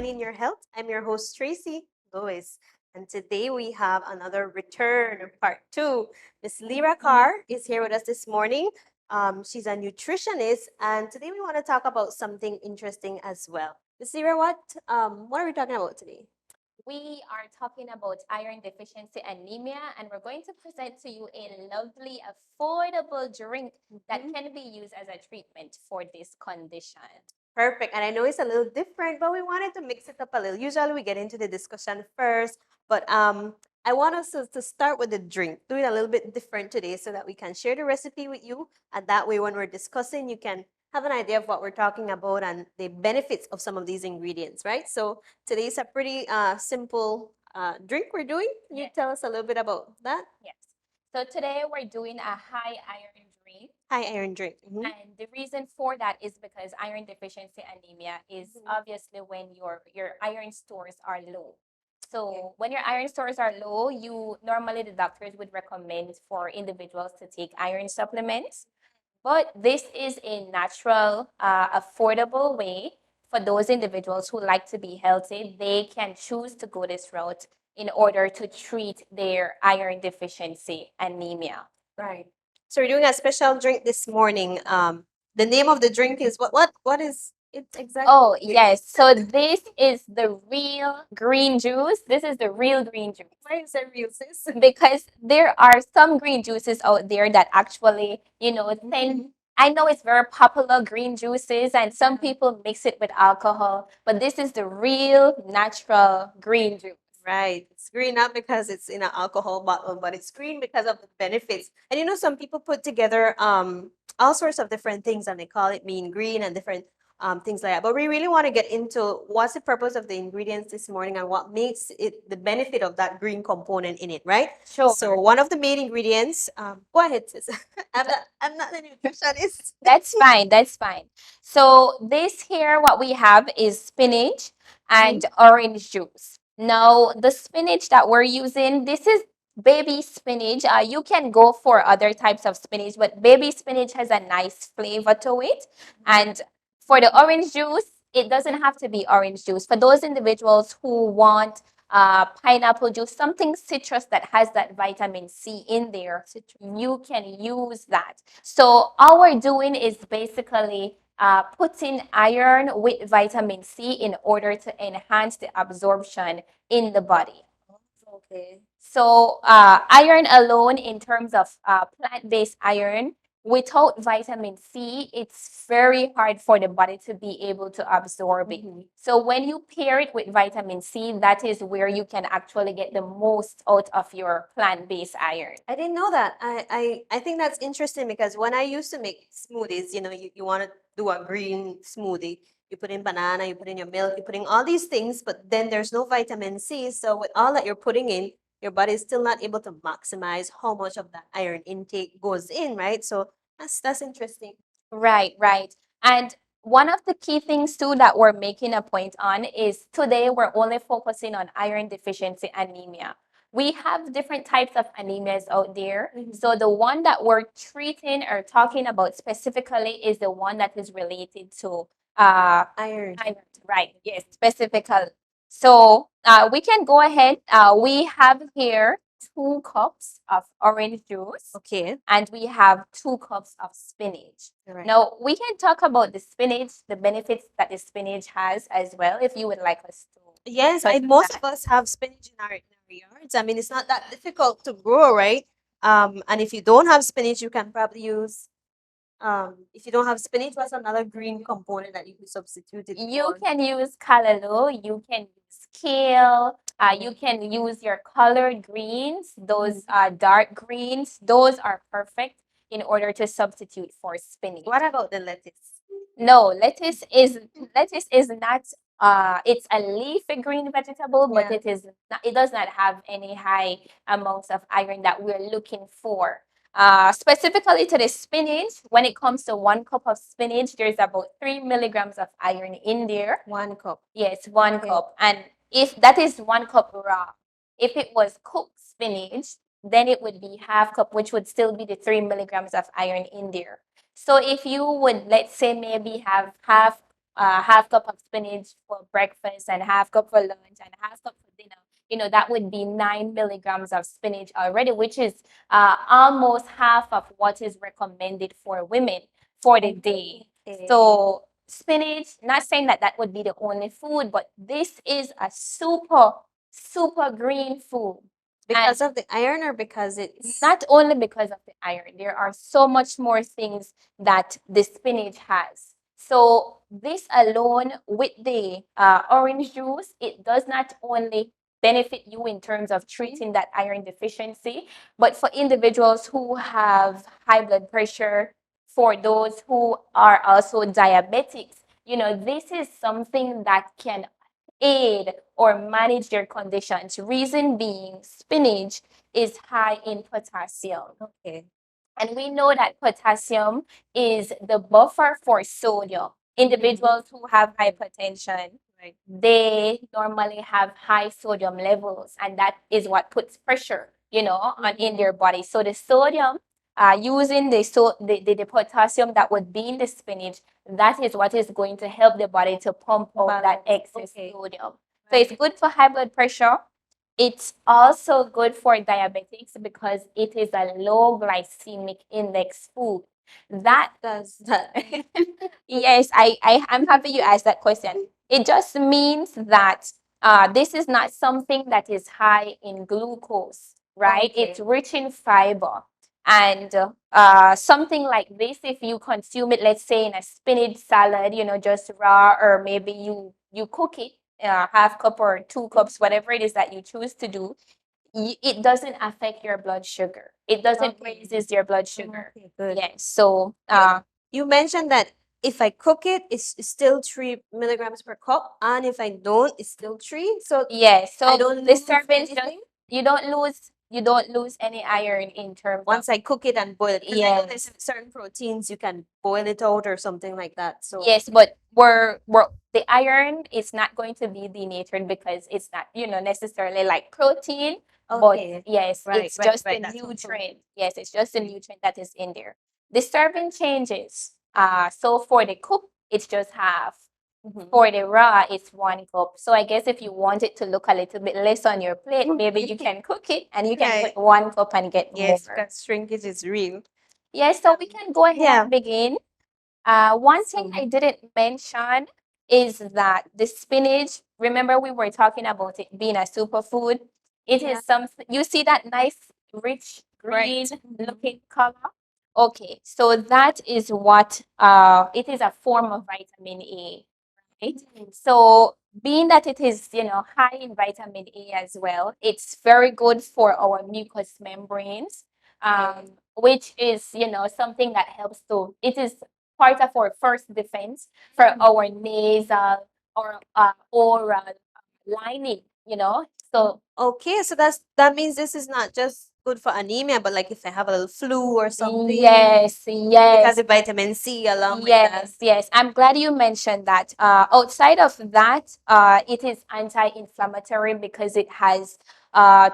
Redefining Your Health. I'm your host, Tracy Lewis. And today we have another return of part two. Miss Lyra Carr is here with us this morning. She's a nutritionist, and today we want to talk about something interesting as well. Miss Lyra, what are we talking about today? We are talking about iron deficiency anemia, and we're going to present to you a lovely, affordable drink that Mhm. can be used as a treatment for this condition. Perfect. And I know it's a little different, but we wanted to mix it up a little. Usually we get into the discussion first, but I want us to start with the drink, do it a little bit different today so that we can share the recipe with you. And that way, when we're discussing, you can have an idea of what we're talking about and the benefits of some of these ingredients, right? So today's a pretty simple drink we're doing. Can you Yes. tell us a little bit about that? Yes. So today we're doing a high iron drink. High iron drink. And the reason for that is because iron deficiency anemia is obviously when your iron stores are low. So when your iron stores are low, you normally the doctors would recommend for individuals to take iron supplements. But this is a natural, affordable way for those individuals who like to be healthy. They can choose to go this route in order to treat their iron deficiency anemia. Right. So we're doing a special drink this morning. The name of the drink is what is it exactly? Oh, yes. So this is the real green juice. This is the real green juice. Why is it real, sis? Because there are some green juices out there that actually, tend. I know it's very popular, green juices, and some people mix it with alcohol, but this is the real natural green juice. Right. It's green not because it's in an alcohol bottle, but it's green because of the benefits. And some people put together all sorts of different things and they call it mean green and different things like that. But we really want to get into what's the purpose of the ingredients this morning and what makes it the benefit of that green component in it, right? Sure. So one of the main ingredients, go ahead, sis. I'm not the nutritionist. That's fine. That's fine. So this here, what we have is spinach and orange juice. Now, the spinach that we're using, this is baby spinach. You can go for other types of spinach, but baby spinach has a nice flavor to it. And for the orange juice, it doesn't have to be orange juice. For those individuals who want pineapple juice, something citrus that has that vitamin C in there, you can use that. So all we're doing is basically putting iron with vitamin C in order to enhance the absorption in the body. Okay. So iron alone, in terms of plant-based iron, without vitamin C, it's very hard for the body to be able to absorb it. So when you pair it with vitamin C, that is where you can actually get the most out of your plant-based iron. I didn't know that. I think that's interesting because when I used to make smoothies, you want to do a green smoothie. You put in banana, you put in your milk, you put in all these things, but then there's no vitamin C. So with all that you're putting in, your body is still not able to maximize how much of that iron intake goes in, right? So that's interesting. Right, right. And one of the key things too that we're making a point on is today we're only focusing on iron deficiency anemia. We have different types of anemias out there. So the one that we're treating or talking about specifically is the one that is related to Iron. iron. Right, yes, specifically. So we can go ahead. We have here 2 cups of orange juice. Okay. And we have 2 cups of spinach. All right. Now, we can talk about the spinach, the benefits that the spinach has as well, if you would like us to. Yes, touch on most that. of us have spinach in our yards. I mean, it's not that difficult to grow, right? And if you don't have spinach, you can probably use if you don't have spinach, what's another green component that you can substitute it You for? can use callaloo, you can use kale, you can use your colored greens, those dark greens. Those are perfect in order to substitute for spinach. What about the lettuce? No, lettuce is not it's a leafy green vegetable, but Yeah. it does not have any high amounts of iron that we're looking for. Specifically to the spinach, when it comes to 1 cup of spinach, there's about 3 milligrams of iron in there. 1 cup. Yes, 1 cup. And if that is 1 cup raw, if it was cooked spinach, then it would be half cup, which would still be the 3 milligrams of iron in there. So if you would, let's say, maybe have half half cup of spinach for breakfast and half cup for lunch and half cup for dinner, that would be 9 milligrams of spinach already, which is almost half of what is recommended for women for the day. Okay. So spinach, not saying that that would be the only food, but this is a super green food. Because of the iron or because it's Not only because of the iron, there are so much more things that the spinach has. So this alone with the orange juice, it does not only benefit you in terms of treating that iron deficiency, but for individuals who have high blood pressure, for those who are also diabetics, this is something that can aid or manage their conditions. Reason being, spinach is high in potassium. okay. And we know that potassium is the buffer for sodium. Individuals who have hypertension, Right. they normally have high sodium levels, and that is what puts pressure, on in their body. So the sodium, using the potassium that would be in the spinach, that is what is going to help the body to pump out that Balance. excess Okay. sodium. So Right. it's good for high blood pressure. It's also good for diabetics because it is a low glycemic index food. That Does that yes, I'm happy you asked that question. It just means that this is not something that is high in glucose, right? Okay. It's rich in fiber. And something like this, if you consume it, let's say in a spinach salad, just raw, or maybe you cook it, half cup or 2 cups, whatever it is that you choose to do, it doesn't affect your blood sugar. It doesn't Okay. raises your blood sugar. Okay, good. Yes. So You mentioned that if I cook it, it's still 3 milligrams per cup, and if I don't, it's still 3. So yes. So I don't the lose servings just anything you don't lose any iron in terms of once I cook it and boil it. Because I know there's yes. certain proteins you can boil it out or something like that. So Yes, but we're the iron is not going to be denatured because it's not, necessarily like protein, but okay. yes, Right, it's right, just right. a That's what I'm nutrient. Yes, it's just a nutrient that is in there. The serving changes. So for the cook, it's just half. For the raw, it's 1 cup. So I guess if you want it to look a little bit less on your plate, maybe you can cook it and you can Right. put 1 cup and get Yes, more. because shrinkage is real. Yes, so we can go ahead Yeah. and begin. One thing I didn't mention is that the spinach, remember we were talking about it being a superfood. It Yeah. is something, you see that nice, rich, green Right. looking color? Okay, so that is what, it is a form of vitamin A, right? So being that it is, high in vitamin A as well, it's very good for our mucous membranes, which is, something that helps to, it is part of our first defense for our nasal or oral lining, So Okay, so that means this is not just good for anemia, but like if I have a little flu or something, yes, yes. because of vitamin C along with that. Yes, yes. I'm glad you mentioned that. Outside of that, it is anti-inflammatory because it has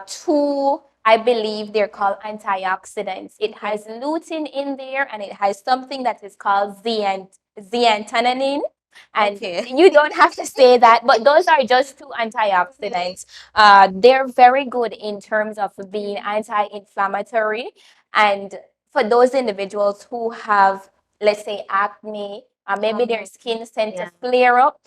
two, I believe they're called antioxidants. It has lutein in there, and it has something that is called zeaxanthin. And Okay. you don't have to say that, but those are just two antioxidants. They're very good in terms of being anti-inflammatory. And for those individuals who have, let's say, acne, maybe their skin tend to Yeah. flare up,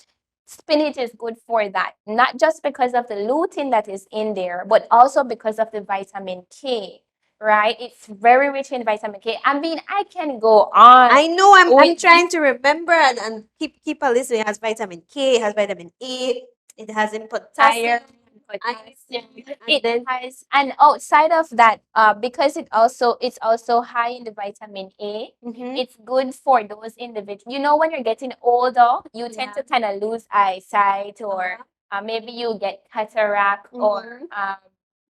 spinach is good for that. Not just because of the lutein that is in there, but also because of the vitamin K, right? It's very rich in vitamin K. I mean, I can go on. I know I'm with trying to remember and keep a list. It has vitamin K, it has vitamin A, it has in potassium, iron, potassium. and It then has, and outside of that, because it's also high in the vitamin A. It's good for those individuals. When you're getting older, you tend to kind of lose eyesight, or maybe you get cataract, or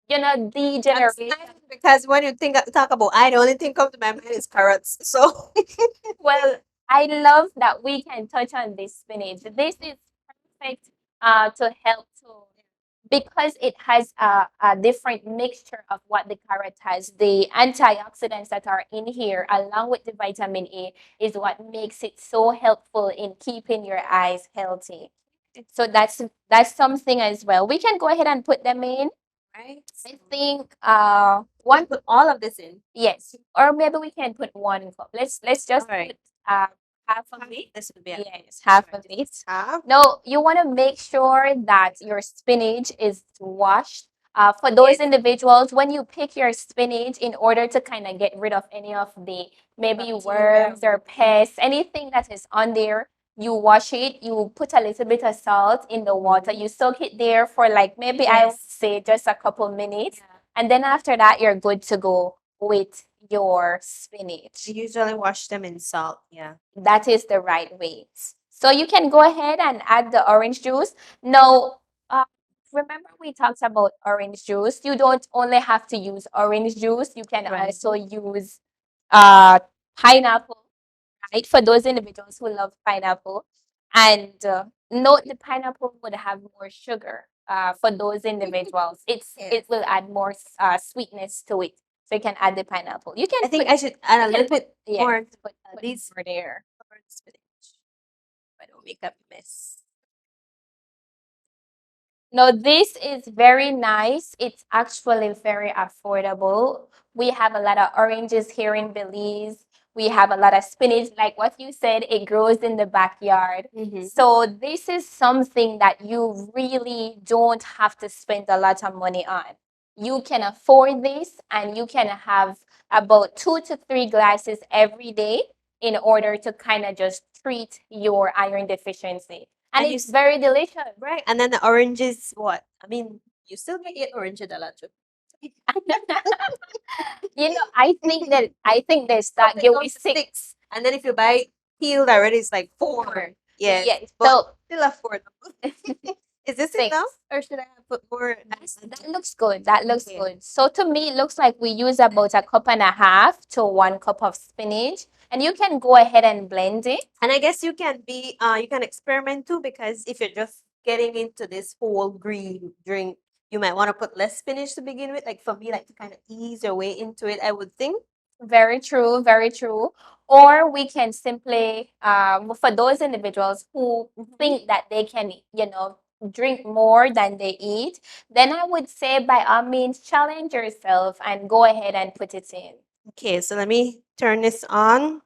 That's degeneration. nice because when you talk about I, the only thing come to my mind is carrots. So Well, I love that we can touch on this spinach. This is perfect to help to because it has a different mixture of what the carrot has. The antioxidants that are in here, along with the vitamin A, is what makes it so helpful in keeping your eyes healthy. So that's something as well. We can go ahead and put them in. Right. I think One put all of this in. yes, or maybe we can put one cup. Let's just All right. put half of it. This would be Yes, half of it. half. No, you want to make sure that your spinach is washed. For those Yes. individuals, when you pick your spinach, in order to kind of get rid of any of the maybe Bacteria. worms or pests, anything that is on there, you wash it. You put a little bit of salt in the water. You soak it there for like maybe I would Yes. say just a couple minutes, Yeah. and then after that, you're good to go with your spinach. I usually wash them in salt. Yeah. That is the right way. So you can go ahead and add the orange juice. Now, remember we talked about orange juice. You don't only have to use orange juice. You can Right. also use uh, pineapple, right? For those individuals who love pineapple. And note the pineapple would have more sugar for those individuals. It Yes. will add more sweetness to it. So you can add the pineapple. You can I think put I should add a you little can bit yes, more to put these more there. covered spinach. I don't make a mess. No, this is very nice. It's actually very affordable. We have a lot of oranges here in Belize. We have a lot of spinach. Like what you said, it grows in the backyard. Mm-hmm. So this is something that you really don't have to spend a lot of money on. You can afford this and you can have about 2 to 3 glasses every day in order to kind of just treat your iron deficiency. And And you it's very delicious. right. And then the oranges, what? I mean, you still get your orange a lot too. I think they Some start they give come me to six. six, and then if you buy peeled already, it's like four. Yes, Yes. but So still affordable. Is this six. enough, or should I put more? That looks good. That looks Okay. good. So to me, it looks like we use about a cup and a half to 1 cup of spinach. And you can go ahead and blend it. And I guess you can experiment too, because if you're just getting into this whole green drink, you might want to put less spinach to begin with. Like for me, like to kind of ease your way into it, I would think. Very true, very true. Or we can simply, for those individuals who think that they can, drink more than they eat, then I would say by all means, challenge yourself and go ahead and put it in. Okay, so let me turn this on.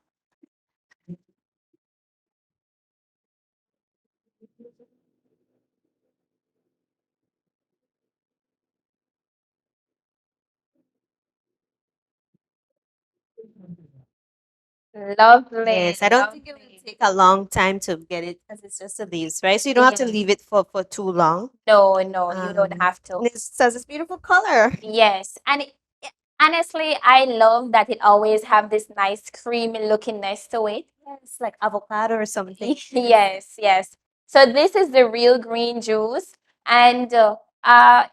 Lovely, Yes, I don't think it will lovely. take a long time to get it because it's just the leaves, right? So you don't have to Yes. leave it for too long. No, no, you don't have to. And it has this beautiful color. Yes, and honestly, I love that it always have this nice creamy lookingness to it. Yes, like avocado or something. Yes, yes. So this is the real green juice, and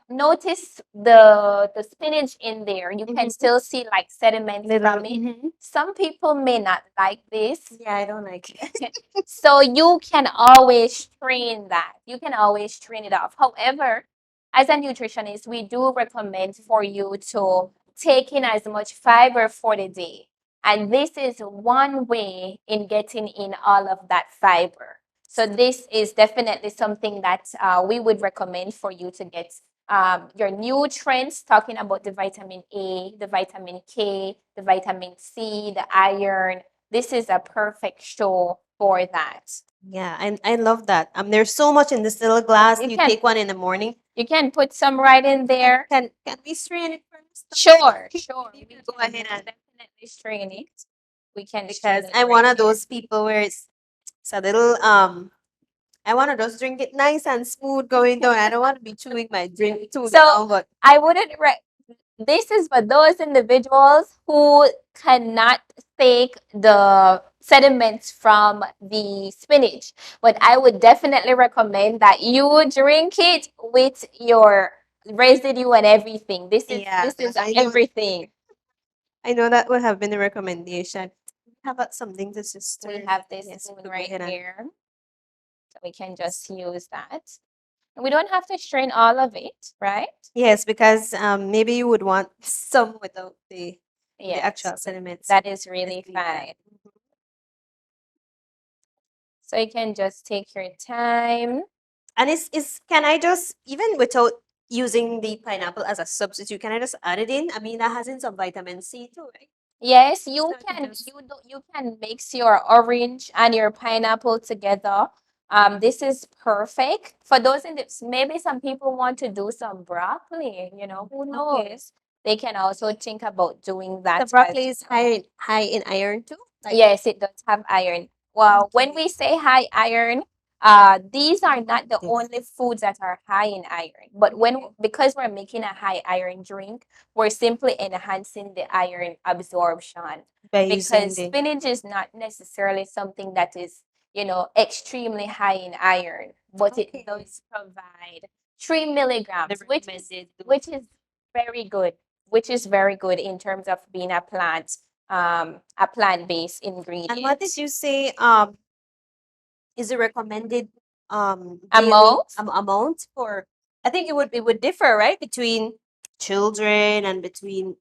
notice the spinach in there. You can Mhm. still see like sediments Little. from it. Some people may not like this, Yeah, I don't like it. so you can always train that. You can always train it off. However, as a nutritionist, we do recommend for you to take in as much fiber for the day. And this is one way in getting in all of that fiber. So this is definitely something that we would recommend for you to get your nutrients, talking about the vitamin A, the vitamin K, the vitamin C, the iron. This is a perfect show for that. Yeah, I love that. There's so much in this little glass. You You can take one in the morning. you can put some right in there. Can we strain it first? Sure, sure. You We can go can ahead and definitely strain it. We can strain because it I'm right one of here. those people where it's a little I want to just drink it nice and smooth going down. I don't want to be chewing my drink too So long, but I wouldn't this is for those individuals who cannot take the sediments from the spinach. But I would definitely recommend that you drink it with your residue and everything. yeah, This is I know everything. I know that would have been the recommendation. How about something to We sister? have this Yes, spoon to go right ahead and here. So we can just use that. We don't have to strain all of it, right? Yes, because maybe you would want some without the actual Yes, sediments. that is I really see that. fine. So you can just take your time. And is can I just, even without using the pineapple as a substitute, can I just add it in? I mean, that has in some vitamin C too, right? Yes, So you I could can just you can mix your orange and your pineapple together. This is perfect for those in the, maybe some people want to do some broccoli, who okay. knows? They can also think about doing The that broccoli as is well. high in iron too. Like Yes, it does have iron. Well, when okay, we say high iron, these are not the this. only foods that are high in iron. But when Okay. because we're making a high iron drink, we're simply enhancing the iron absorption. By using Because the spinach is not necessarily something that is, extremely high in iron, but it okay, does provide 3 the milligrams, recommended which dose. is very good, in terms of being a plant-based And what ingredient. did you say? Is the recommended daily Amount. amount for? I think it would differ, right, between children and between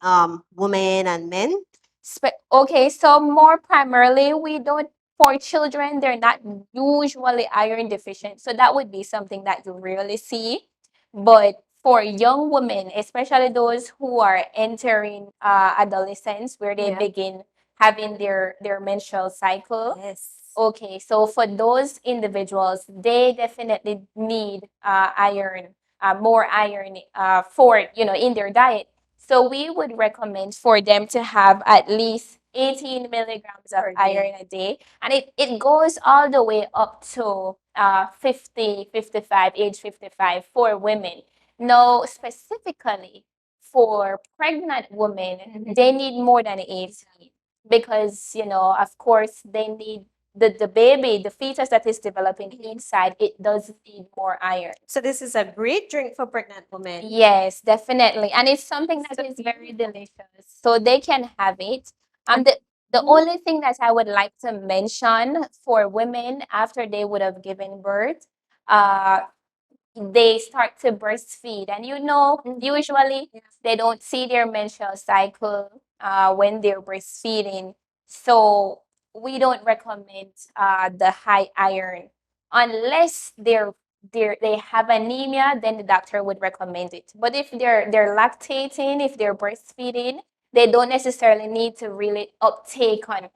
women and men. Okay, so more primarily, we don't, for children, they're not usually iron deficient. So that would be something that you rarely see. But for young women, especially those who are entering adolescence, where they Yeah. begin having their menstrual cycle. Yes. Okay, so for those individuals, they definitely need iron, more iron for, in their diet. So we would recommend for them to have at least 18 milligrams of Per day. iron a day. And it goes all the way up to 50, 55, age 55 for women. Now, specifically for pregnant women, they need more than 18 because, of course, they need the baby, the fetus that is developing inside, it does need more iron. So this is a great drink for pregnant women. Yes, definitely. And it's something that is very delicious. So they can have it. The Mhm. only thing that I would like to mention for women after they would have given birth, uh, they start to breastfeed. And usually they don't see their menstrual cycle when they're breastfeeding. So we don't recommend the high iron unless they have anemia, then the doctor would recommend it. But if they're lactating, if they're breastfeeding, they don't necessarily need to really uptake on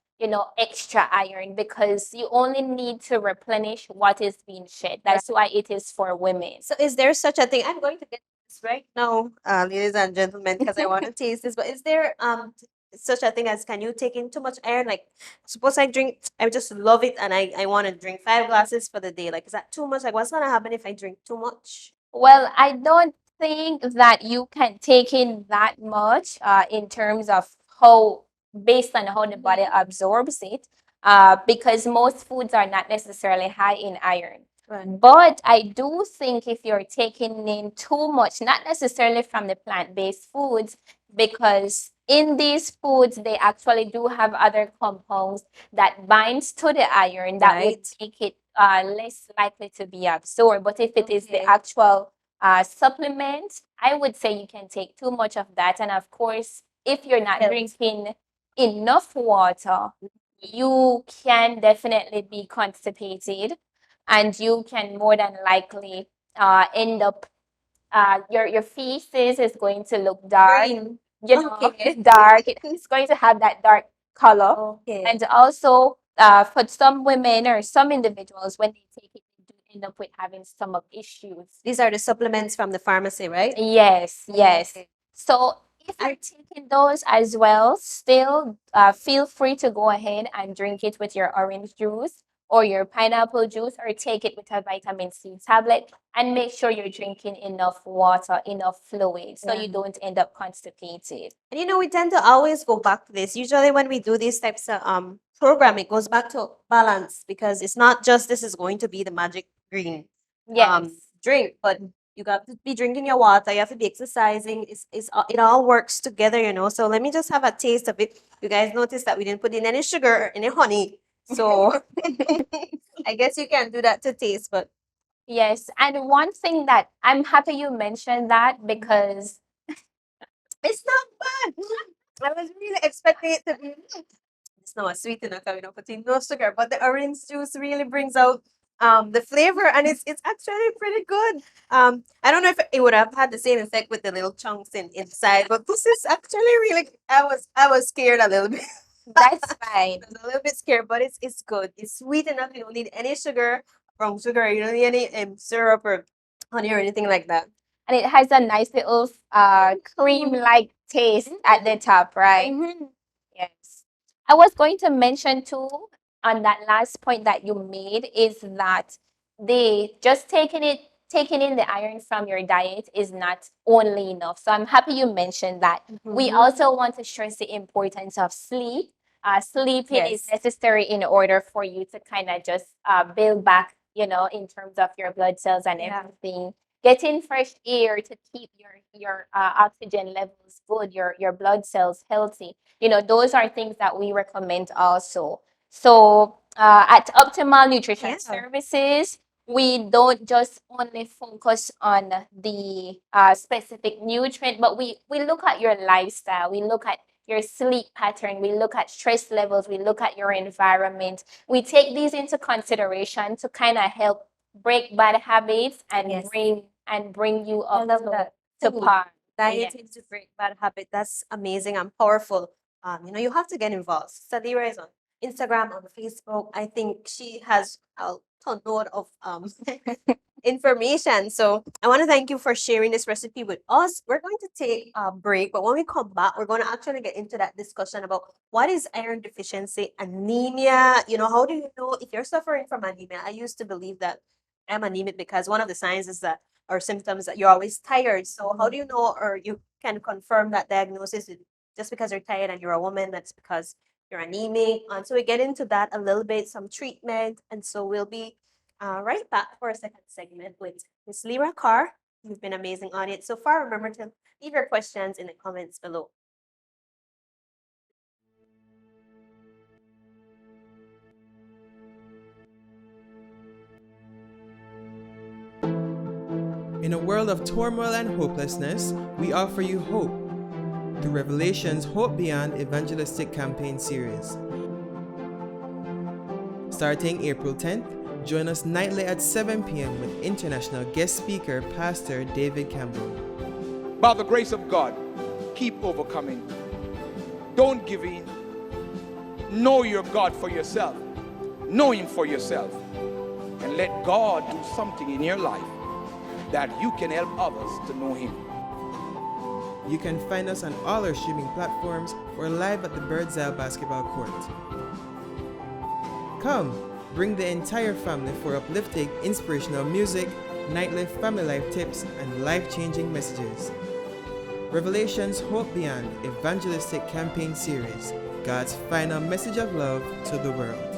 extra iron because you only need to replenish what is being shed. That's why it is for women. So is there such a thing? I'm going to get this right now, ladies and gentlemen, because I want to taste this. But is there such a thing as, can you take in too much iron? Like, suppose I just love it, and I want to drink 5 glasses for the day. Like, is that too much? Like, what's gonna happen if I drink too much? Well, I don't think that you can take in that much in terms of based on how the body absorbs it, because most foods are not necessarily high in iron. Right. But I do think if you're taking in too much, not necessarily from the plant-based foods, because in these foods, they actually do have other compounds that binds to the iron that would Right. make it less likely to be absorbed. But if it is the Okay. actual supplement, I would say you can take too much of that. And of course, if you're not Health. drinking enough water, you can definitely be constipated and you can more than likely end up your feces is going to look dark, Green. Okay. dark. It's going to have that dark color. Okay. And also, for some women or some individuals, when they take it, they do end up with having stomach issues. These are the supplements from the pharmacy, right? Yes, yes. Okay. So if you're taking those as well, still feel free to go ahead and drink it with your orange juice or your pineapple juice, or take it with a vitamin C tablet, and make sure you're drinking enough water, enough fluid, so you don't end up constipated. And we tend to always go back to this. Usually when we do these types of program, it goes back to balance, because it's not just this is going to be the magic green Yes. drink, but you got to be drinking your water, you have to be exercising. It all works together, So let me just have a taste of it. You guys notice that we didn't put in any sugar or any honey. So I guess you can do that to taste, but Yes, and one thing that I'm happy you mentioned that because It's not bad. I was really expecting it to be. It's not sweet enough, you know, putting no sugar, but the orange juice really brings out the flavor, and it's actually pretty good. I don't know if it would have had the same effect with the little chunks inside, but this is actually really. I was scared a little bit. that's fine. I was a little bit scared, but it's good. It's sweet enough. You don't need any sugar, from sugar. You don't need any syrup or honey or anything like that. And it has a nice little cream-like taste at the top, right? Mhm. Yes. I was going to mention too on that last point that you made is that the just taking in the iron from your diet is not only enough. So I'm happy you mentioned that. We Mhm. also want to stress the importance of sleep. Sleeping is Yes. necessary in order for you to kind of just build back, in terms of your blood cells and Yeah. everything. Getting fresh air to keep your oxygen levels good, your blood cells healthy. Those are things that we recommend also. So at Optimal Nutrition Yeah. Services, we don't just only focus on the specific nutrient, but we look at your lifestyle, we look at your sleep pattern, we look at stress levels, we look at your environment. We take these into consideration to kind of help break bad habits and Yes. bring you I up love to, that. to Food. par. Dieting to break bad habit. That's amazing and powerful. You have to get involved. Sadira is on Instagram, on Facebook. I think she has a ton of information. So I want to thank you for sharing this recipe with us. We're going to take a break, but when we come back, we're going to actually get into that discussion about what is iron deficiency anemia. How do you know if you're suffering from anemia? I used to believe that I'm anemic because one of the signs is that or symptoms that you're always tired. So how do you know or you can confirm that diagnosis? Just because you're tired and you're a woman, that's because you're anemic. And so we get into that a little bit, some treatment. And so we'll be right back for a second segment with Miss Lyra Carr. You've been amazing on it so far. Remember to leave your questions in the comments below. In a world of turmoil and hopelessness, we offer you hope through Revelation's Hope Beyond Evangelistic Campaign Series. Starting April 10th, join us nightly at 7 p.m. with international guest speaker Pastor David Campbell. By the grace of God, keep overcoming. Don't give in. Know your God for yourself. Know Him for yourself. And let God do something in your life that you can help others to know Him. You can find us on all our streaming platforms or live at the Bird's Eye Basketball Court. Come, bring the entire family for uplifting, inspirational music, nightly family life tips, and life-changing messages. Revelation's Hope Beyond Evangelistic Campaign Series, God's final message of love to the world.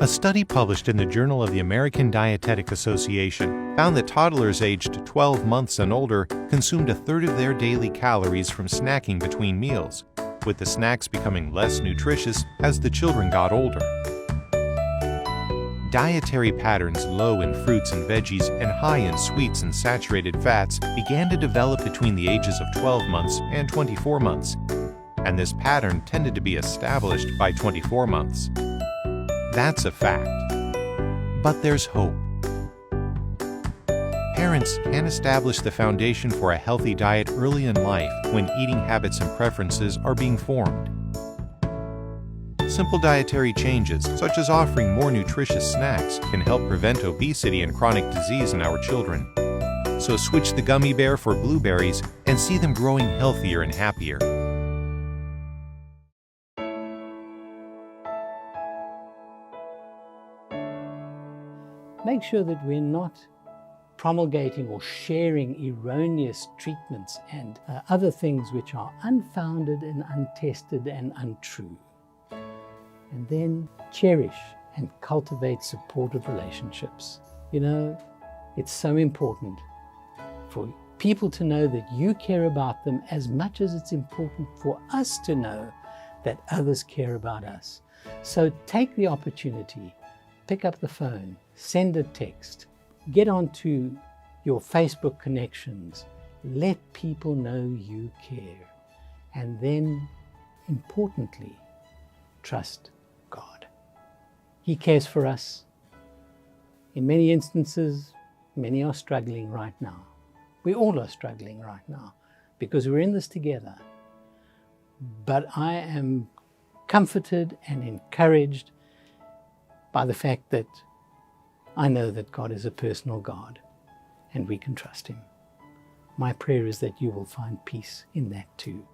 A study published in the Journal of the American Dietetic Association found that toddlers aged 12 months and older consumed a third of their daily calories from snacking between meals, with the snacks becoming less nutritious as the children got older. Dietary patterns low in fruits and veggies and high in sweets and saturated fats began to develop between the ages of 12 months and 24 months, and this pattern tended to be established by 24 months. That's a fact. But there's hope. Parents can establish the foundation for a healthy diet early in life when eating habits and preferences are being formed. Simple dietary changes, such as offering more nutritious snacks, can help prevent obesity and chronic disease in our children. So switch the gummy bear for blueberries and see them growing healthier and happier. Make sure that we're not promulgating or sharing erroneous treatments and other things which are unfounded and untested and untrue. And then cherish and cultivate supportive relationships. It's so important for people to know that you care about them as much as it's important for us to know that others care about us. So take the opportunity, pick up the phone, send a text, get onto your Facebook connections, let people know you care, and then, importantly, trust God. He cares for us. In many instances, many are struggling right now. We all are struggling right now because we're in this together. But I am comforted and encouraged by the fact that I know that God is a personal God and we can trust Him. My prayer is that you will find peace in that too.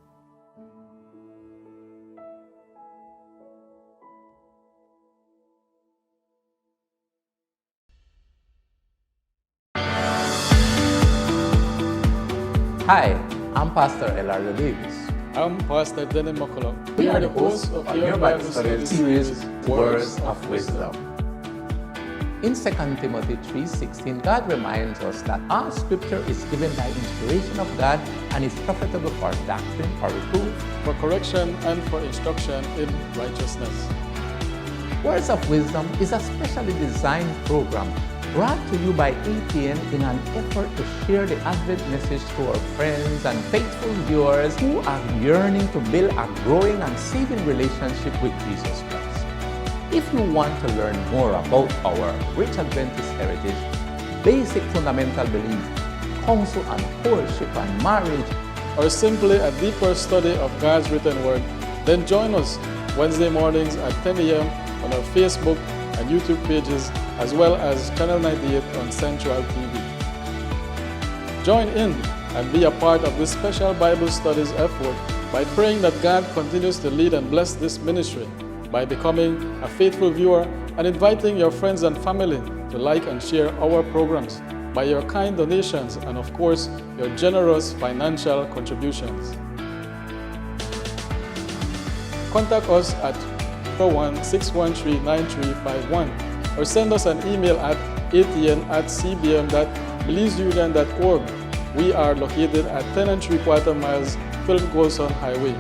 Hi, I'm Pastor Elijah Davis. I'm Pastor Denny McCullough. We are the hosts of your Bible study series, Words of Wisdom. In 2 Timothy 3:16, God reminds us that all scripture is given by inspiration of God and is profitable for doctrine, for reproof, For correction and for instruction in righteousness. Words of Wisdom is a specially designed program brought to you by ATN in an effort to share the Advent message to our friends and faithful viewers who are yearning to build a growing and saving relationship with Jesus Christ. If you want to learn more about our rich Adventist heritage, basic fundamental belief, counsel on courtship and marriage, Or simply a deeper study of God's written word, then join us Wednesday mornings at 10 a.m. on our Facebook and YouTube pages, as well as Channel 98 on Central TV. Join in and be a part of this special Bible studies effort by praying that God continues to lead and bless this ministry, by becoming a faithful viewer and inviting your friends and family to like and share our programs, by your kind donations and of course, your generous financial contributions. Contact us at 416139351 or send us an email at atn@cbm.belizeunion.org. We are located at 10 3/4 miles Philip Golson Highway.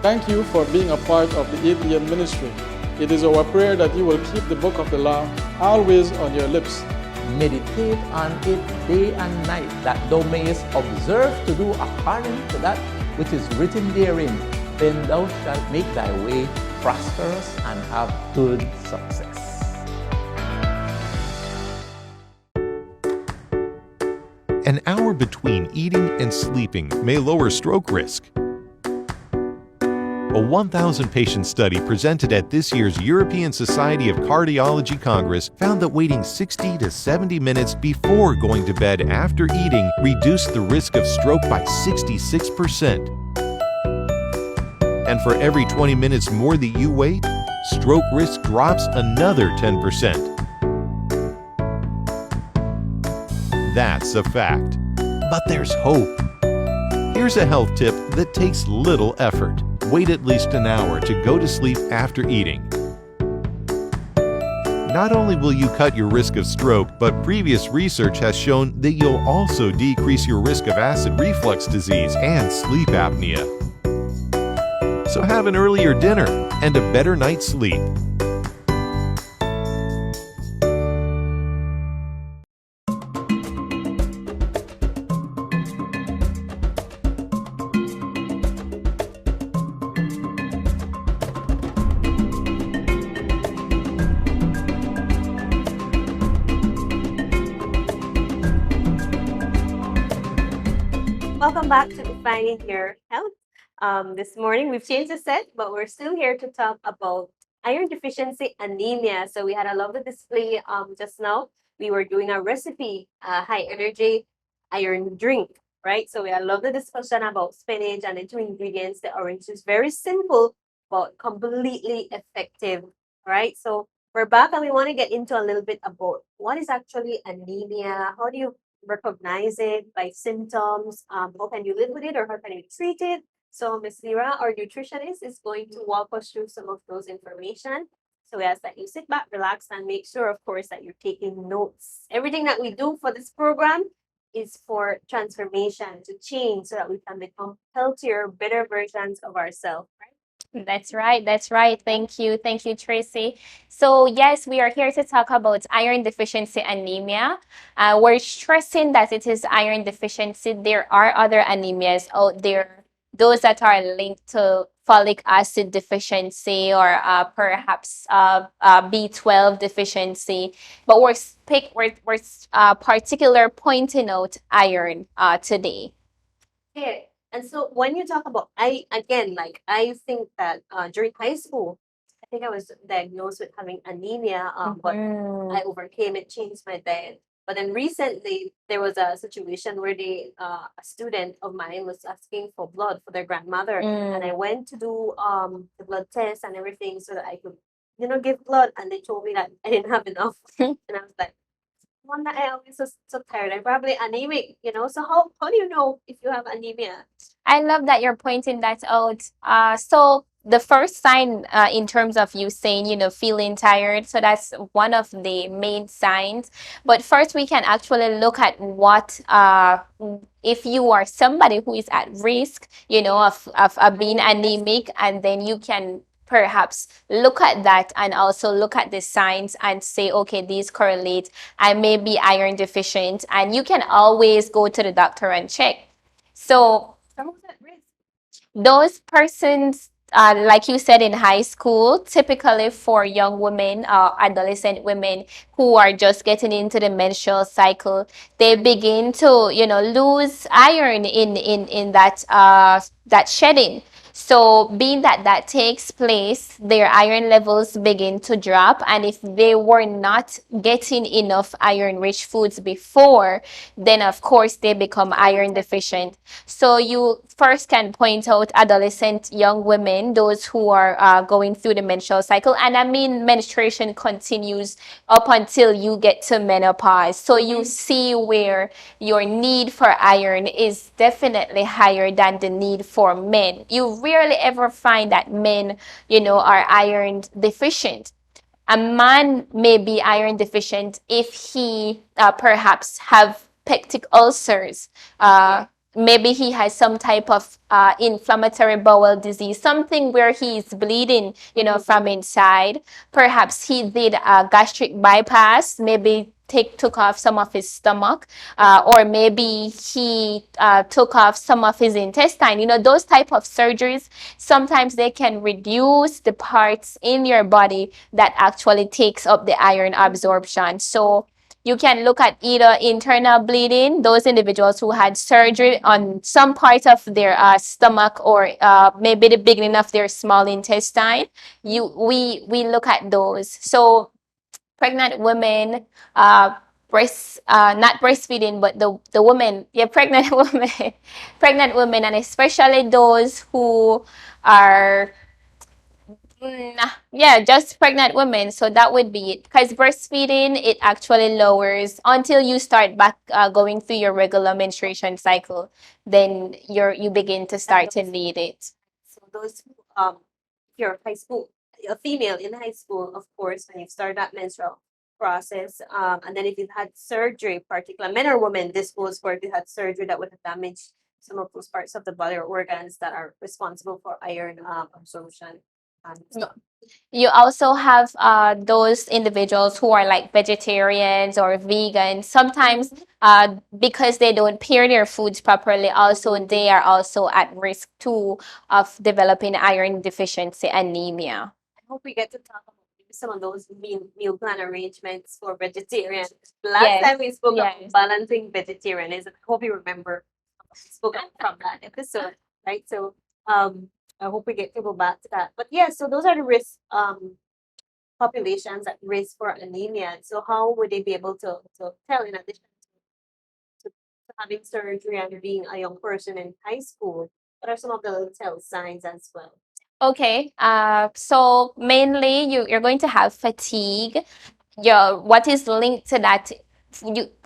Thank you for being a part of the ATN ministry. It is our prayer that you will keep the book of the law always on your lips. meditate on it day and night, that thou mayest observe to do according to that which is written therein. Then thou shalt make thy way prosperous and have good success. An hour between eating and sleeping may lower stroke risk. A 1,000-patient study presented at this year's European Society of Cardiology Congress found that waiting 60 to 70 minutes before going to bed after eating reduced the risk of stroke by 66%. And for every 20 minutes more that you wait, stroke risk drops another 10%. That's a fact. But there's hope. Here's a health tip that takes little effort. Wait at least an hour to go to sleep after eating. Not only will you cut your risk of stroke, but previous research has shown that you'll also decrease your risk of acid reflux disease and sleep apnea. So have an earlier dinner and a better night's sleep. Welcome back to Defining Your Health. This morning we've changed the set, but we're still here to talk about iron deficiency anemia. So we had a lovely display just now. We were doing a recipe, high energy iron drink, right? So we had a lovely discussion about spinach and the two ingredients. The orange is very simple, but completely effective, right? So we're back and we want to get into a little bit about what is actually anemia. How do you recognize it by symptoms? How can you live with it or how can you treat it? So Ms. Lira, our nutritionist, is going to walk us through some of those information. So we ask that you sit back, relax, and make sure, of course, that you're taking notes. Everything that we do for this program is for transformation, to change so that we can become healthier, better versions of ourselves, right? That's right. That's right. Thank you. Thank you, Tracy. So, yes, we are here to talk about iron deficiency anemia. We're stressing that it is iron deficiency. There are other anemias out there, those that are linked to folic acid deficiency or perhaps B12 deficiency. But we're particular pointing out iron today. Yeah. And so when you talk about, I think that during high school, I think I was diagnosed with having anemia, but I overcame it, changed my diet. But then recently, there was a situation where a student of mine was asking for blood for their grandmother, and I went to do the blood test and everything so that I could, give blood, and they told me that I didn't have enough, and I was like, one that I always so tired. I'm probably anemic. So how do you know if you have anemia? I love that you're pointing that out. So the first sign in terms of you saying, feeling tired, so that's one of the main signs. But first, we can actually look at what, if you are somebody who is at risk, of being anemic, and then you can perhaps look at that and also look at the signs and say, okay, these correlate. I may be iron deficient, and you can always go to the doctor and check. So Someone's at risk. those persons, like you said, in high school, typically for young women, adolescent women who are just getting into the menstrual cycle, they begin to, lose iron in that shedding. So being that takes place, their iron levels begin to drop. And if they were not getting enough iron-rich foods before, then of course they become iron deficient. So you first can point out adolescent young women, those who are going through the menstrual cycle. And I mean, menstruation continues up until you get to menopause. So you see where your need for iron is definitely higher than the need for men. You rarely ever find that men, are iron deficient. A man may be iron deficient if he perhaps have peptic ulcers. Maybe he has some type of inflammatory bowel disease, something where he is bleeding, from inside. Perhaps he did a gastric bypass, maybe took off some of his stomach, or maybe he took off some of his intestine. Those type of surgeries, sometimes they can reduce the parts in your body that actually takes up the iron absorption. So you can look at either internal bleeding, those individuals who had surgery on some part of their stomach, or maybe the beginning of their small intestine. We look at those. So pregnant women, not breastfeeding, but the women, pregnant women, pregnant women, and especially those who are just pregnant women. So that would be it. Because breastfeeding, it actually lowers until you start back going through your regular menstruation cycle. Then you begin to start to need it. So those who, if you're high school, a female in high school, of course, when you start that menstrual process, and then if you've had surgery, particular men or women, this goes for if you had surgery that would have damaged some of those parts of the body or organs that are responsible for iron absorption. You also have those individuals who are like vegetarians or vegans. Sometimes because they don't pair their foods properly, also they are also at risk too of developing iron deficiency anemia. I hope we get to talk about maybe some of those meal plan arrangements for vegetarians. Last Yes, time we spoke yes. about balancing vegetarianism. I hope you remember we spoke from that episode, right? So I hope we get to go back to that. But yeah, so those are the risk populations at risk for anemia. So how would they be able to tell, in addition to having surgery and being a young person in high school, what are some of the little tell signs as well? Okay, so mainly you're going to have fatigue. What is linked to that,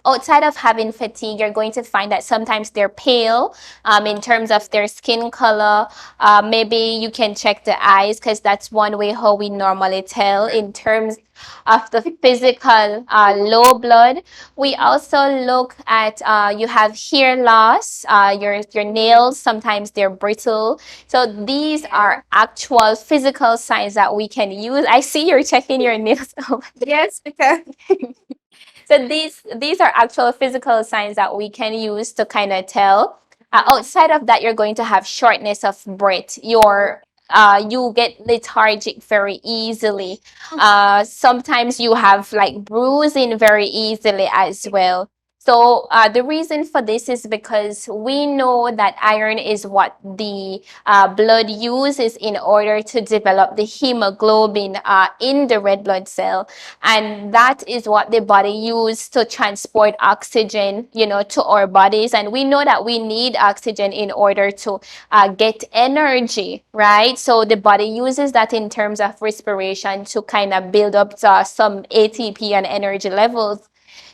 outside of having fatigue, you're going to find that sometimes they're pale in terms of their skin color. Maybe you can check the eyes because that's one way how we normally tell in terms of the physical low blood. We also look at you have hair loss, your nails, sometimes they're brittle. So these are actual physical signs that we can use. I see you're checking your nails. Yes, because So these are actual physical signs that we can use to kind of tell. Outside of that, you're going to have shortness of breath. You get lethargic very easily. Sometimes you have like bruising very easily as well. So the reason for this is because we know that iron is what the blood uses in order to develop the hemoglobin in the red blood cell, and that is what the body uses to transport oxygen, to our bodies. And we know that we need oxygen in order to get energy, right? So the body uses that in terms of respiration to kind of build up some ATP and energy levels.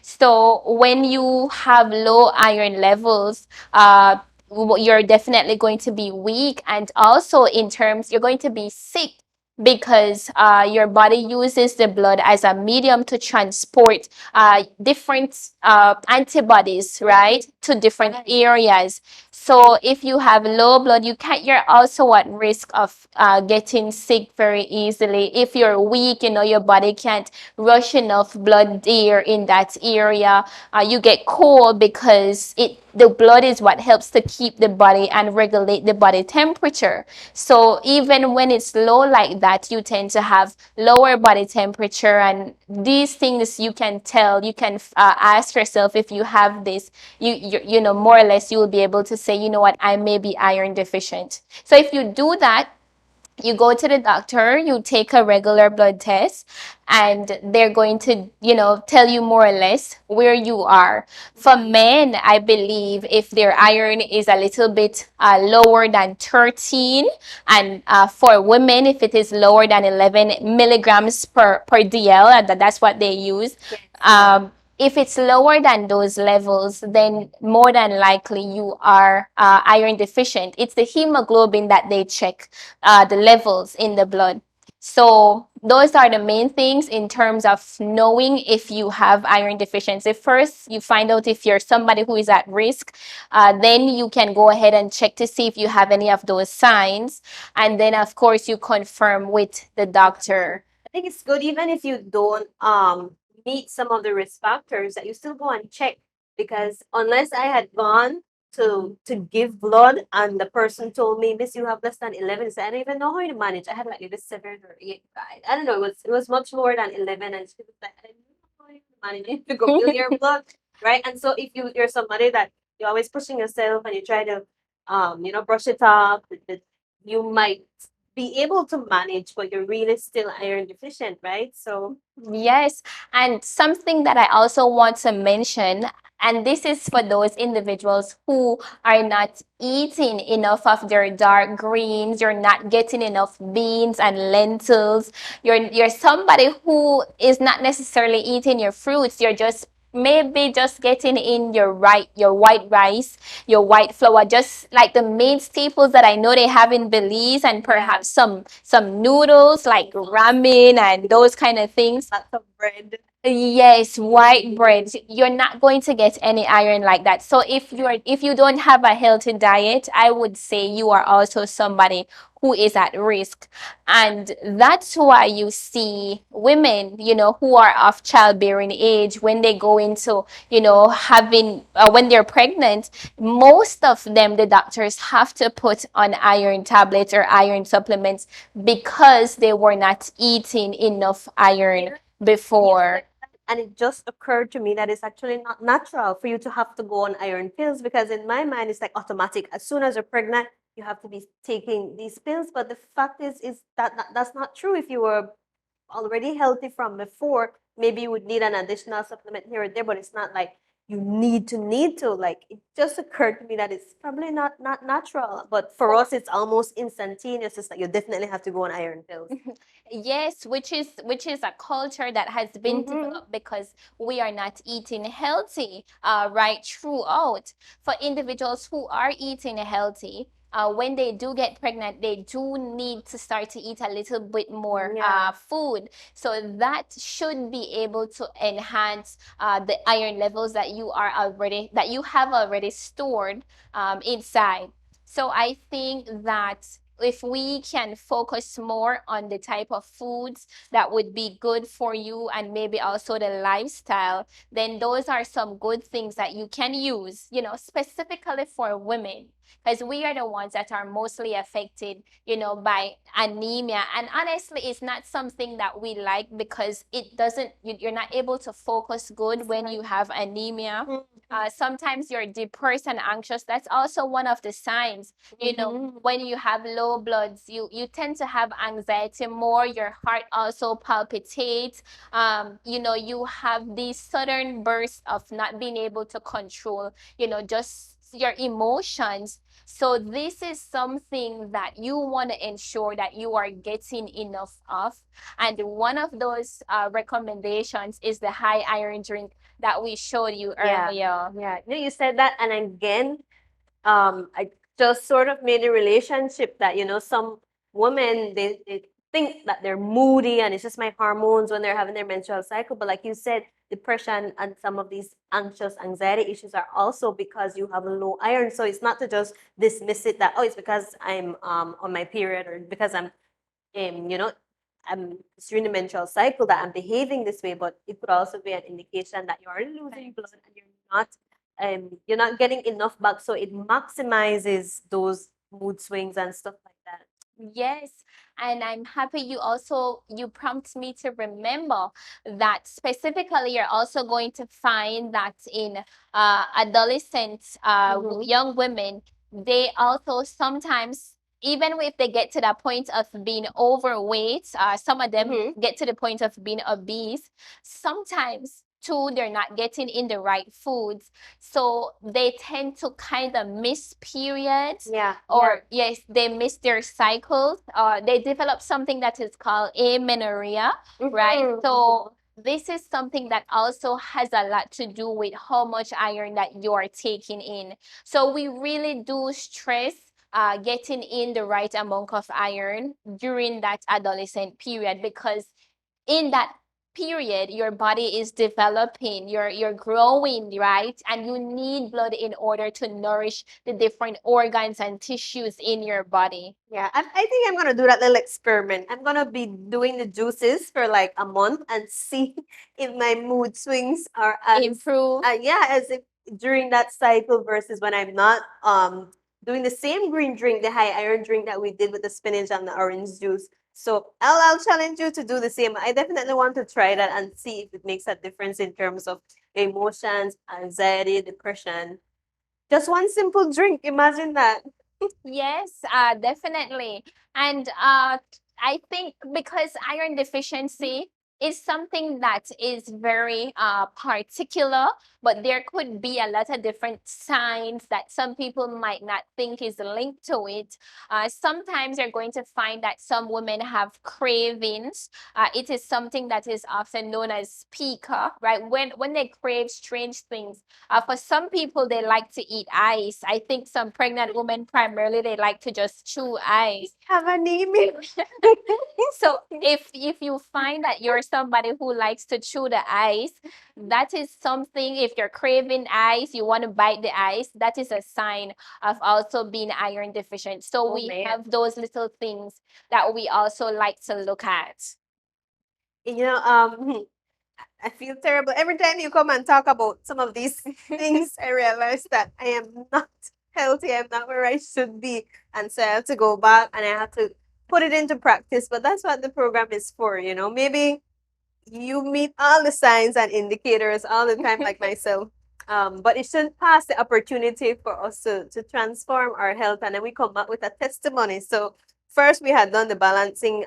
So when you have low iron levels, you're definitely going to be weak, and also in terms you're going to be sick because your body uses the blood as a medium to transport different antibodies, right, to different areas. So if you have low blood, you're also at risk of getting sick very easily. If you're weak, your body can't rush enough blood there in that area. You get cold because the blood is what helps to keep the body and regulate the body temperature. So even when it's low like that, you tend to have lower body temperature, and these things you can tell. You can ask yourself if you have this. More or less, you will be able to say, you know what, I may be iron deficient. So if you do that, you go to the doctor, you take a regular blood test, and they're going to, tell you more or less where you are. For men, I believe if their iron is a little bit lower than 13, and for women, if it is lower than 11 milligrams per DL, that's what they use. If it's lower than those levels, then more than likely you are iron deficient. It's the hemoglobin that they check, the levels in the blood. So those are the main things in terms of knowing if you have iron deficiency. First, you find out if you're somebody who is at risk. Then you can go ahead and check to see if you have any of those signs. And then, of course, you confirm with the doctor. I think it's good even if you don't meet some of the risk factors that you still go and check, because unless I had gone to give blood and the person told me, Miss, you have less than 11, so I don't even know how to manage. I had like maybe 7 or 8. I don't know. It was much lower than 11, and she was like, I don't know how to manage it to go fill your blood, right? And so if you're somebody that you're always pushing yourself and you try to brush it off, you might be able to manage, but you're really still iron deficient, right? So Yes, and something that I also want to mention, and this is for those individuals who are not eating enough of their dark greens, you're not getting enough beans and lentils, you're somebody who is not necessarily eating your fruits, you're just maybe just getting in your white rice, your white flour, just like the main staples that I know they have in Belize, and perhaps some noodles like ramen and those kind of things. lots of bread. Yes, white bread. You're not going to get any iron like that. So if you don't have a healthy diet, I would say you are also somebody who is at risk. And that's why you see women, who are of childbearing age, when they go into, having, when they're pregnant, most of them, the doctors have to put on iron tablets or iron supplements because they were not eating enough iron before. And it just occurred to me that it's actually not natural for you to have to go on iron pills, because in my mind it's like automatic. As soon as you're pregnant, you have to be taking these pills. But the fact is that that's not true. If you were already healthy from before, maybe you would need an additional supplement here or there, but it's not like you need to. Like, it just occurred to me that it's probably not natural, but for us it's almost instantaneous. It's like you definitely have to go on iron pills. Yes, which is a culture that has been developed because we are not eating healthy right throughout. For individuals who are eating healthy, when they do get pregnant, they do need to start to eat a little bit more Yeah. food. So that should be able to enhance the iron levels that you have already stored inside. So I think that if we can focus more on the type of foods that would be good for you and maybe also the lifestyle, then those are some good things that you can use, specifically for women, because we are the ones that are mostly affected, by anemia. And honestly, it's not something that we like because it doesn't, you're not able to focus good when you have anemia. Sometimes you're depressed and anxious. That's also one of the signs. When you have low bloods, you tend to have anxiety more. Your heart also palpitates. You have these sudden bursts of not being able to control, just your emotions. So this is something that you want to ensure that you are getting enough of. And one of those recommendations is the high iron drink that we showed you earlier. Yeah. No, you said that, and again, I just sort of made a relationship that, some women, they think that they're moody and it's just my hormones when they're having their menstrual cycle. But like you said, depression and some of these anxious anxiety issues are also because you have a low iron. So it's not to just dismiss it that, oh, it's because I'm on my period, or because um, you know, I'm during the menstrual cycle that I'm behaving this way, but it could also be an indication that you are losing blood and you're not getting enough back, so it maximizes those mood swings and stuff like that. Yes, and I'm happy you prompt me to remember that specifically you're also going to find that in adolescent young women, they also sometimes, even if they get to that point of being overweight, some of them get to the point of being obese, sometimes too they're not getting in the right foods, so they tend to kind of miss periods, or yes, they miss their cycles. They develop something that is called amenorrhea, right? So this is something that also has a lot to do with how much iron that you're taking in. So we really do stress getting in the right amount of iron during that adolescent period, because in that period your body is developing, you're growing, right? And you need blood in order to nourish the different organs and tissues in your body. Yeah, I think I'm gonna do that little experiment. I'm gonna be doing the juices for like a month and see if my mood swings are as Improve. as if during that cycle versus when I'm not doing the same green drink, the high iron drink that we did with the spinach and the orange juice. So I'll challenge you to do the same. I definitely want to try that and see if it makes a difference in terms of emotions, anxiety, depression. Just one simple drink. Imagine that. Yes, definitely. And I think because iron deficiency is something that is very particular, but there could be a lot of different signs that some people might not think is linked to it. Sometimes you're going to find that some women have cravings. It is something that is often known as pica, right? When they crave strange things. For some people, they like to eat ice. I think some pregnant women primarily they like to just chew ice. Have anemia. So if you find that you're somebody who likes to chew the ice, that is something. If you're craving ice, you want to bite the ice, that is a sign of also being iron deficient. So we have those little things that we also like to look at. I feel terrible. Every time you come and talk about some of these things, I realize that I am not healthy. I'm not where I should be. And so I have to go back and I have to put it into practice. But that's what the program is for, Maybe you meet all the signs and indicators all the time, like myself. But it shouldn't pass the opportunity for us to transform our health. And then we come back with a testimony. So first we had done the balancing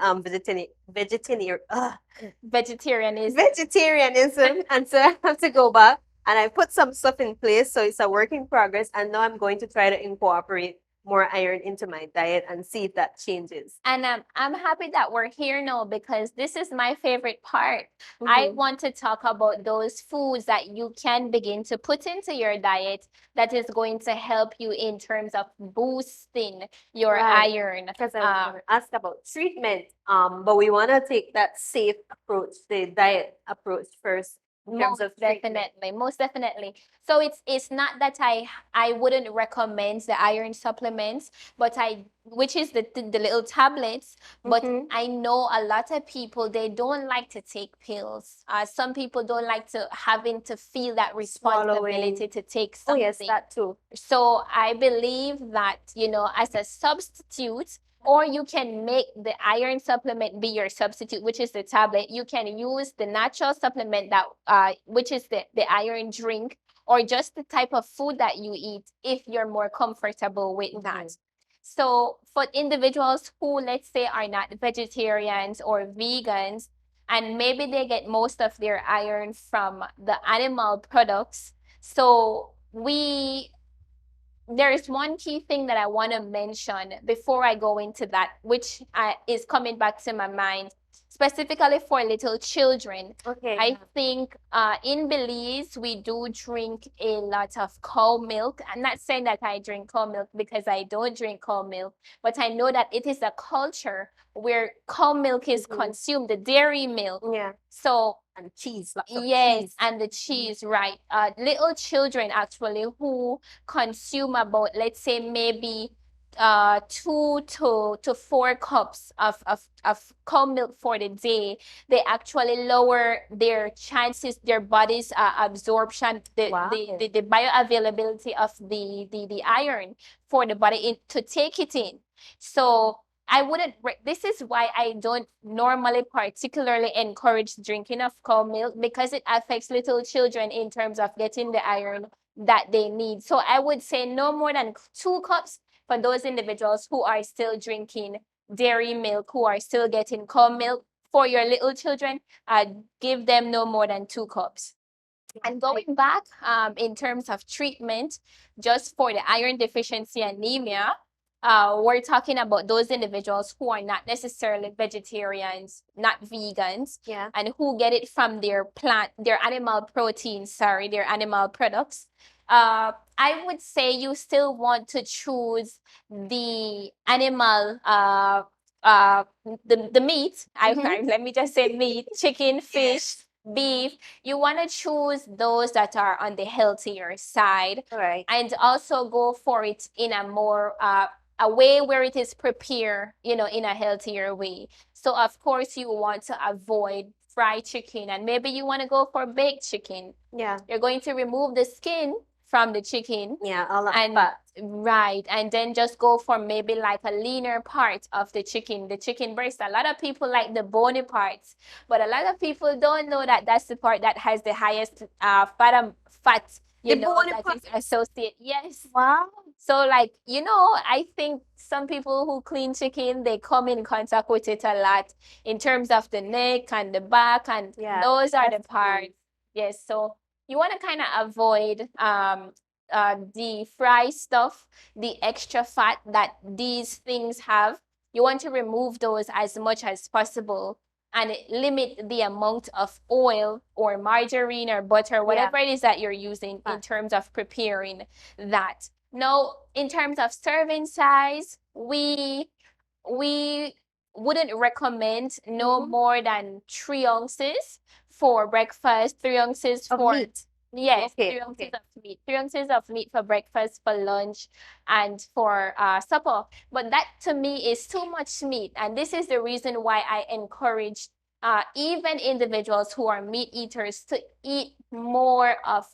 vegetarianism. Vegetarianism. And so I have to go back and I put some stuff in place, so it's a work in progress. And now I'm going to try to incorporate more iron into my diet and see if that changes. And I'm happy that we're here now because this is my favorite part. I want to talk about those foods that you can begin to put into your diet that is going to help you in terms of boosting your Right. iron. Because I was going to ask about treatment, but we want to take that safe approach, the diet approach first. In terms of treatment. Most definitely. So it's not that I wouldn't recommend the iron supplements, but which is the little tablets, but I know a lot of people, they don't like to take pills. Some people don't like to having to feel that responsibility to take Oh something. yes, that too. So I believe that, as a substitute, or you can make the iron supplement be your substitute, which is the tablet. You can use the natural supplement that which is the iron drink, or just the type of food that you eat if you're more comfortable with that. So for individuals who, let's say, are not vegetarians or vegans, and maybe they get most of their iron from the animal products, so there is one key thing that I want to mention before I go into that, which is coming back to my mind, specifically for little children. Okay. I think in Belize, we do drink a lot of cow milk. I'm not saying that I drink cow milk because I don't drink cow milk, but I know that it is a culture where cow milk is consumed, the dairy milk. Yeah. So, and cheese, lots of yes, cheese. and the cheese, right. Little children actually who consume about, let's say, maybe 2 to 4 cups of cow milk for the day, they actually lower their chances, their body's absorption, the bioavailability of the iron for the body to take it in. So I wouldn't, this is why I don't normally particularly encourage drinking of cow milk, because it affects little children in terms of getting the iron that they need. So I would say no more than 2 cups for those individuals who are still drinking dairy milk, who are still getting cow milk. For your little children, give them no more than 2 cups. And going back in terms of treatment, just for the iron deficiency anemia, we're talking about those individuals who are not necessarily vegetarians, not vegans, and who get it from their animal proteins, their animal products. I would say you still want to choose the animal, the meat. Let me just say meat, chicken, fish, beef. You want to choose those that are on the healthier side, and also go for it in a more a way where it is prepared, in a healthier way. So of course you want to avoid fried chicken, and maybe you want to go for baked chicken. Yeah. You're going to remove the skin from the chicken. Yeah, all that fat. Right. And then just go for maybe like a leaner part of the chicken breast. A lot of people like the bony parts, but a lot of people don't know that that's the part that has the highest fat, that is associated. Yes. Wow. So like, I think some people who clean chicken, they come in contact with it a lot in terms of the neck and the back, and those are the parts. Yes. So you want to kind of avoid the fried stuff, the extra fat that these things have. You want to remove those as much as possible and limit the amount of oil or margarine or butter, whatever it is that you're using in terms of preparing that. Now, in terms of serving size, we wouldn't recommend no more than 3 ounces for breakfast, 3 ounces for meat. Yes, 3 ounces of meat. 3 ounces of meat for breakfast, for lunch, and for supper. But that to me is too much meat. And this is the reason why I encourage even individuals who are meat eaters to eat more of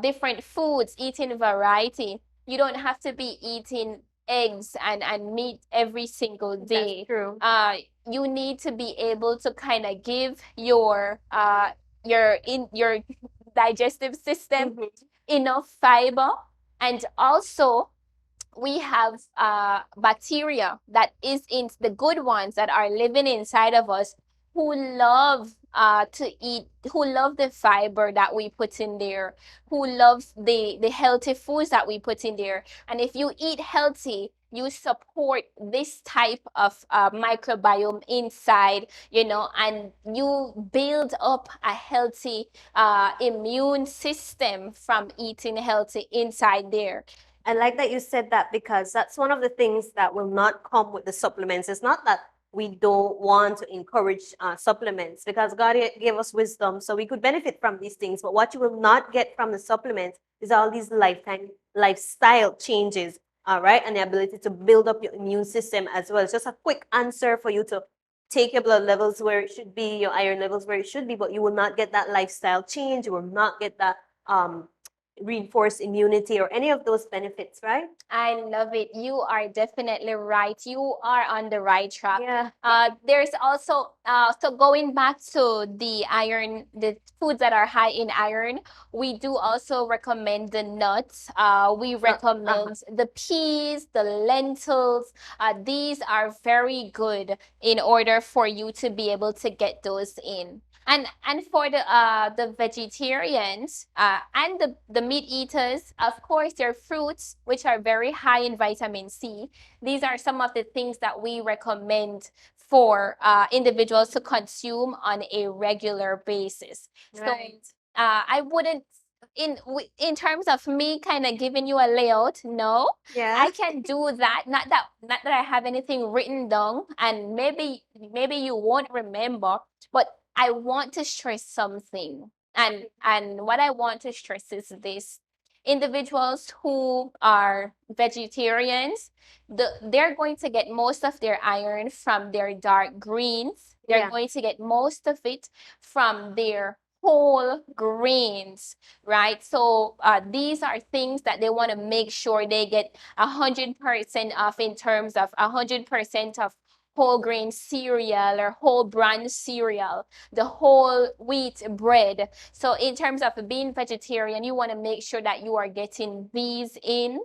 different foods, eating variety. You don't have to be eating eggs and meat every single day. That's true. You need to be able to kind of give your digestive system enough fiber. And also we have bacteria that is in the good ones that are living inside of us, who love to eat, who love the fiber that we put in there, who loves the healthy foods that we put in there. And if you eat healthy, you support this type of microbiome inside, and you build up a healthy immune system from eating healthy inside there. I like that you said that, because that's one of the things that will not come with the supplements. It's not that we don't want to encourage supplements, because God gave us wisdom so we could benefit from these things. But what you will not get from the supplements is all these lifestyle changes, all right, and the ability to build up your immune system as well. It's just a quick answer for you to take your blood levels where it should be, your iron levels where it should be, but you will not get that lifestyle change. You will not get that reinforced immunity or any of those benefits, right? I love it. You are definitely right. You are on the right track. Yeah. There's also so going back to the iron, the foods that are high in iron, we do also recommend the nuts. We recommend the peas, the lentils. These are very good in order for you to be able to get those in. And for the vegetarians and the meat eaters, of course, there are fruits which are very high in vitamin C. These are some of the things that we recommend for individuals to consume on a regular basis. Right. So I wouldn't, in terms of me kind of giving you a layout, no. Yeah. I can do that. Not that I have anything written down, and maybe you won't remember, but I want to stress something. And what I want to stress is this. Individuals who are vegetarians, they're going to get most of their iron from their dark greens. They're going to get most of it from their whole grains, right? So these are things that they want to make sure they get 100% of, in terms of 100% of whole grain cereal or whole bran cereal, the whole wheat bread. So in terms of being vegetarian, you want to make sure that you are getting these in.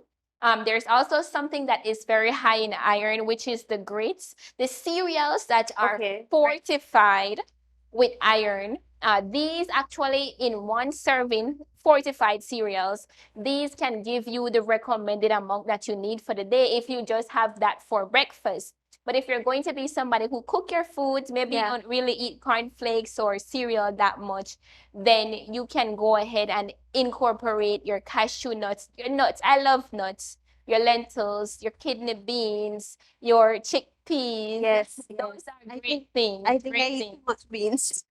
There's also something that is very high in iron, which is the grits, the cereals that are fortified with iron. These actually, in one serving, fortified cereals, these can give you the recommended amount that you need for the day if you just have that for breakfast. But if you're going to be somebody who cook your foods, maybe you don't really eat cornflakes or cereal that much, then you can go ahead and incorporate your cashew nuts, your nuts. I love nuts. Your lentils, your kidney beans, your chickpeas. Yes. Those are great things. I think I great eat things. too much beans.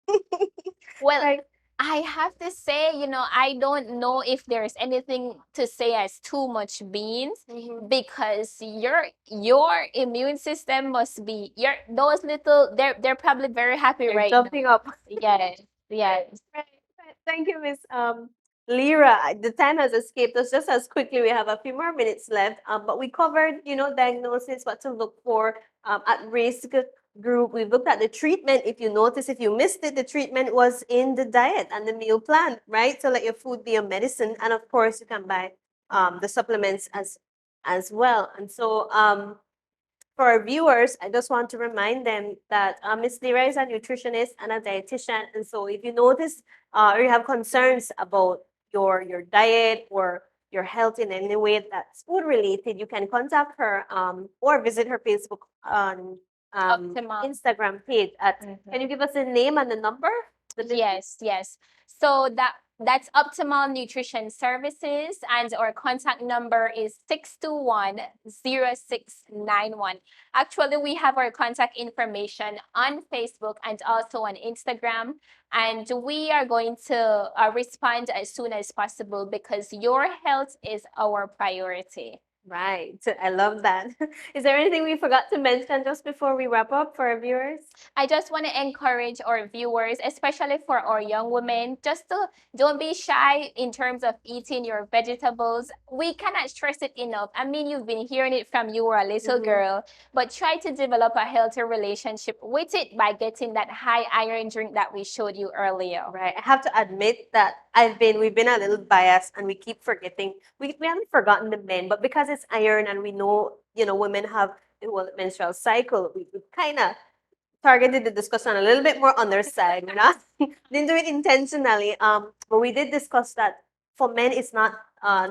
Well, Right. I have to say, I don't know if there's anything to say as too much beans, because your immune system must be those little, they're probably very happy They're right now. jumping up. Yes, yes. Right. Thank you, Miss Lyra. The time has escaped us just as quickly. We have a few more minutes left. But we covered, diagnosis, what to look for, at risk group. We've looked at the treatment. If you notice, if you missed it, the treatment was in the diet and the meal plan, right? So let your food be a medicine. And of course, you can buy the supplements as well. And so for our viewers, I just want to remind them that Ms. Lyra is a nutritionist and a dietitian. And so if you notice or you have concerns about your diet or your health in any way that's food related, you can contact her or visit her Facebook on Instagram page at, can you give us the name and the number? Yes. So that's Optimal Nutrition Services, and our contact number is 621-0691. Actually, we have our contact information on Facebook and also on Instagram, and we are going to respond as soon as possible, because your health is our priority. Right. I love that. Is there anything we forgot to mention just before we wrap up for our viewers? I just want to encourage our viewers, especially for our young women, just to don't be shy in terms of eating your vegetables. We cannot stress it enough. I mean, you've been hearing it from you were a little girl, but try to develop a healthy relationship with it by getting that high iron drink that we showed you earlier. Right. I have to admit that we've been a little biased and we keep forgetting. We haven't forgotten the men, but because it's iron and we know, women have menstrual cycle, we kind of targeted the discussion a little bit more on their side. We're not didn't do it intentionally. But we did discuss that for men it's not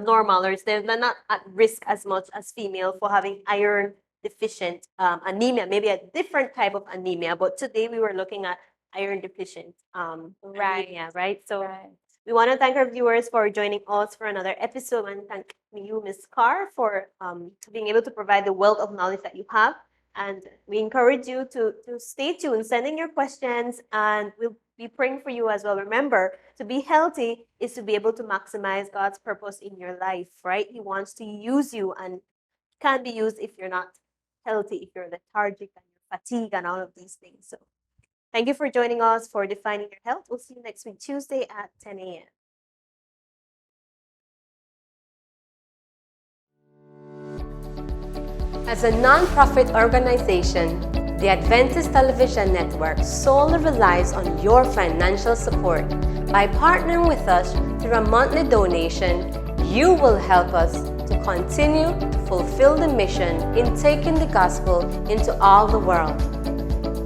normal, or they're not at risk as much as female for having iron deficient anemia, maybe a different type of anemia. But today we were looking at iron deficient anemia, right? So we want to thank our viewers for joining us for another episode, and thank you, Ms. Carr, for being able to provide the wealth of knowledge that you have. And we encourage you to stay tuned, send in your questions, and we'll be praying for you as well. Remember, to be healthy is to be able to maximize God's purpose in your life, right? He wants to use you, and can't be used if you're not healthy, if you're lethargic and you're fatigued and all of these things. So thank you for joining us for Defining Your Health. We'll see you next week, Tuesday at 10 a.m. As a non-profit organization, the Adventist Television Network solely relies on your financial support. By partnering with us through a monthly donation, you will help us to continue to fulfill the mission in taking the gospel into all the world.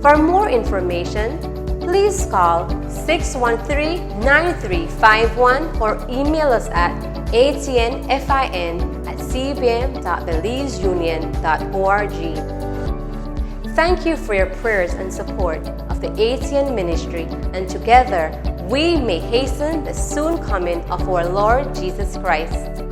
For more information, please call 613-9351 or email us at atnfin@cbm.belizeunion.org. Thank you for your prayers and support of the ATN ministry, and together we may hasten the soon coming of our Lord Jesus Christ.